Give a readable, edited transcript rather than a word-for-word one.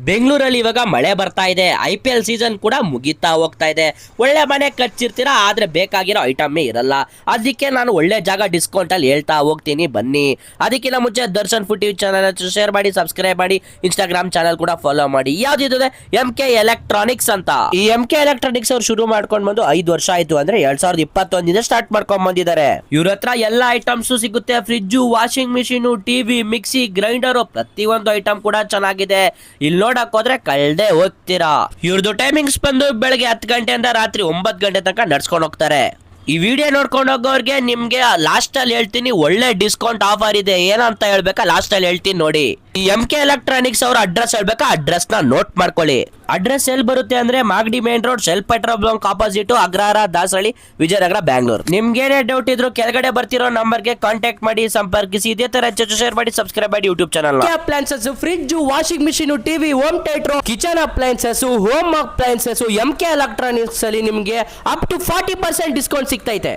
ಬೆಂಗಳೂರಲ್ಲಿ ಇವಾಗ ಮಳೆ ಬರ್ತಾ ಇದೆ. IPL ಸೀಸನ್ ಕೂಡ ಮುಗಿತಾ ಹೋಗ್ತಾ ಇದೆ. ಒಳ್ಳೆ ಮನೆ ಕಟ್ಸಿರ್ತೀರಾ, ಆದ್ರೆ ಬೇಕಾಗಿರೋ ಐಟಮೇ ಇರಲ್ಲ. ಅದಕ್ಕೆ ನಾನು ಒಳ್ಳೆ ಜಾಗ ಡಿಸ್ಕೌಂಟ್ ಅಲ್ಲಿ ಹೇಳ್ತಾ ಹೋಗ್ತೀನಿ, ಬನ್ನಿ. ಅದಕ್ಕಿಂತ ಮುಂಚೆ Darshan food TV channel share ಮಾಡಿ, ಸಬ್ಸ್ಕ್ರೈಬ್ ಮಾಡಿ, ಇನ್ಸ್ಟಾಗ್ರಾಮ್ ಚಾನಲ್ ಕೂಡ ಫಾಲೋ ಮಾಡಿ. ಯಾವ್ದಿದೆ MK ಎಲೆಕ್ಟ್ರಾನಿಕ್ಸ್ ಅಂತ. ಈ MK ಎಲೆಕ್ಟ್ರಾನಿಕ್ಸ್ ಅವ್ರು ಶುರು ಮಾಡ್ಕೊಂಡು ಬಂದು 5 ವರ್ಷ ಆಯ್ತು. ಅಂದ್ರೆ 2021 ಸ್ಟಾರ್ಟ್ ಮಾಡ್ಕೊಂಡ್ ಬಂದಿದ್ದಾರೆ. ಇವ್ರ ಹತ್ರ ಎಲ್ಲ ಐಟಮ್ಸ್ ಸಿಗುತ್ತೆ. Fridge, washing machine, TV, mixie, grinder, ಪ್ರತಿಯೊಂದು ಐಟಮ್ ಕೂಡ ಚೆನ್ನಾಗಿದೆ. ಇಲ್ಲಿ ನೋಡಕ್ ಹೋದ್ರೆ ಕಳ್ದೆ ಹೋಗ್ತೀರಾ. ಇವ್ರದ್ದು ಟೈಮಿಂಗ್ಸ್ ಬಂದು ಬೆಳಗ್ಗೆ 10 ಗಂಟೆಯಿಂದ ರಾತ್ರಿ 9 ಗಂಟೆ ತನಕ ನಡ್ಸ್ಕೊಂಡು ಹೋಗ್ತಾರೆ. ಈ ವಿಡಿಯೋ ನೋಡ್ಕೊಂಡು ಹೋಗೋರ್ಗೆ ನಿಮ್ಗೆ ಲಾಸ್ಟ್ ಅಲ್ಲಿ ಹೇಳ್ತೀನಿ, ಒಳ್ಳೆ ಡಿಸ್ಕೌಂಟ್ ಆಫರ್ ಇದೆ. ಏನಂತ ಹೇಳ್ಬೇಕಾ, ಲಾಸ್ಟ್ ಅಲ್ಲಿ ಹೇಳ್ತೀನಿ ನೋಡಿ. ಈ MK ಎಲೆಕ್ಟ್ರಾನಿಕ್ಸ್ ಅವ್ರ ಅಡ್ರೆಸ್ ಹೇಳ್ಬೇಕಾ, ಅಡ್ರೆಸ್ ನ ನೋಟ್ ಮಾಡ್ಕೊಳ್ಳಿ. ಅಡ್ರೆಸ್ ಎಲ್ಲಿ ಬರುತ್ತೆ ಅಂದ್ರೆ Magadi main road, Shell petrol bunk opposite, Agrahara, Dasahalli, Vijayanagar, Bangalore. ನಿಮ್ಗೇನೇ ಡೌಟ್ ಇದ್ರು ಕೆಳಗಡೆ ಬರ್ತಿರೋ ನಂಬರ್ಗೆ ಕಾಂಟ್ಯಾಕ್ಟ್ ಮಾಡಿ, ಸಂಪರ್ಕಿಸಿ. ಇದೇ ತರ ಶೇರ್ ಮಾಡಿ, ಸಬ್ಸ್ಕ್ರೈಬ್ ಮಾಡಿ YouTube channel. Appliances, fridge, washing machine, TV, home theatre, kitchen appliances, home appliances, MK electronics ಅಲ್ಲಿ ನಿಮ್ಗೆ ಅಪ್ ಟು 40% ಡಿಸ್ಕೌಂಟ್ ಸಿಗ್ತೈತೆ.